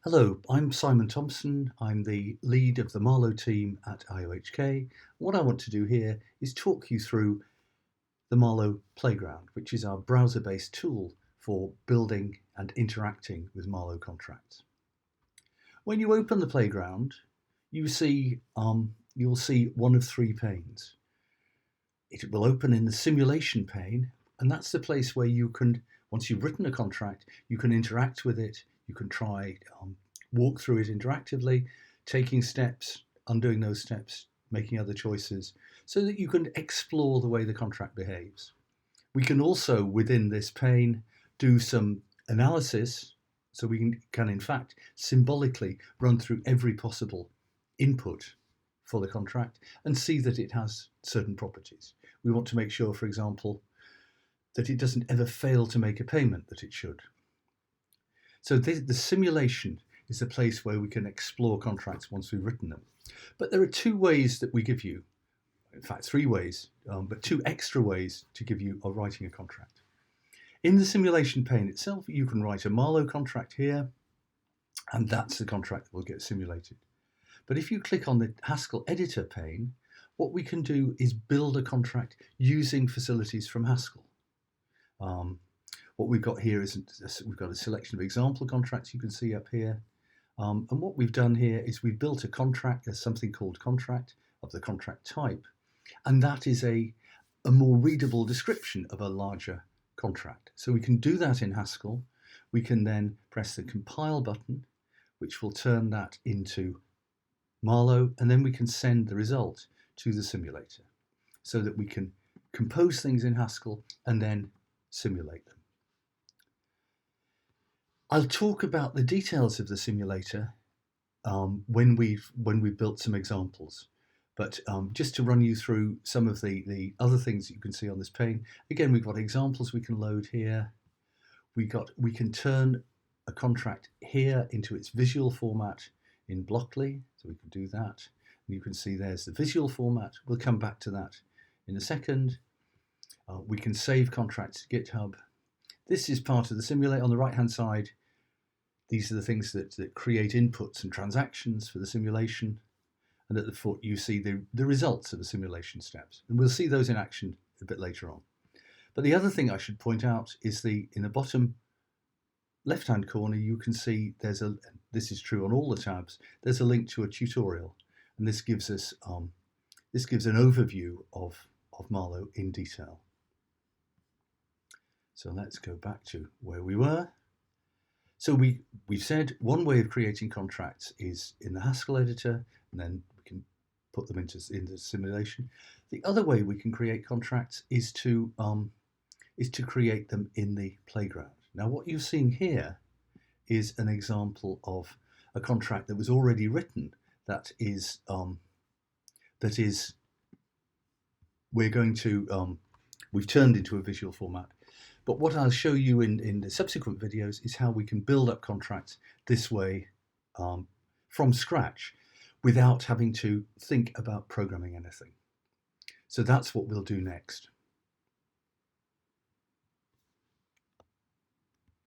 Hello, I'm Simon Thompson. I'm the lead of the Marlowe team at IOHK. What I want to do here is talk you through the Marlowe Playground, which is our browser-based tool for building and interacting with Marlowe contracts. When you open the Playground, you'll see one of three panes. It will open in the simulation pane, and that's the place where you can, once you've written a contract, you can interact with it. You can try walk through it interactively, taking steps, undoing those steps, making other choices, so that you can explore the way the contract behaves. We can also, within this pane, do some analysis, so we can in fact symbolically run through every possible input for the contract and see that it has certain properties. We want to make sure, for example, that it doesn't ever fail to make a payment that it should. So the simulation is a place where we can explore contracts once we've written them. But there are two ways that we give you, in fact three ways, but two extra ways to give you writing a contract. In the simulation pane itself, you can write a Marlowe contract here, and that's the contract that will get simulated. But if you click on the Haskell editor pane, what we can do is build a contract using facilities from Haskell. What we've got here is we've got a selection of example contracts you can see up here. And what we've done here is we've built a contract, there's something called contract of the contract type. And that is a more readable description of a larger contract. So we can do that in Haskell. We can then press the compile button, which will turn that into Marlowe, and then we can send the result to the simulator so that we can compose things in Haskell and then simulate them. I'll talk about the details of the simulator when we've built some examples. But just to run you through some of the other things that you can see on this pane, again, we've got examples we can load here. We can turn a contract here into its visual format in Blockly, so we can do that. And you can see there's the visual format. We'll come back to that in a second. We can save contracts to GitHub. This is part of the simulator. On the right-hand side, these are the things that create inputs and transactions for the simulation. And at the foot, you see the results of the simulation steps. And we'll see those in action a bit later on. But the other thing I should point out is in the bottom left-hand corner, you can see this is true on all the tabs, there's a link to a tutorial. And this gives us, an overview of Marlowe in detail. So let's go back to where we were. So we've said one way of creating contracts is in the Haskell editor, and then we can put them into simulation. The other way we can create contracts is to create them in the playground. Now what you're seeing here is an example of a contract that was already written we've turned into a visual format. But what I'll show you in the subsequent videos is how we can build up contracts this way from scratch without having to think about programming anything. So that's what we'll do next.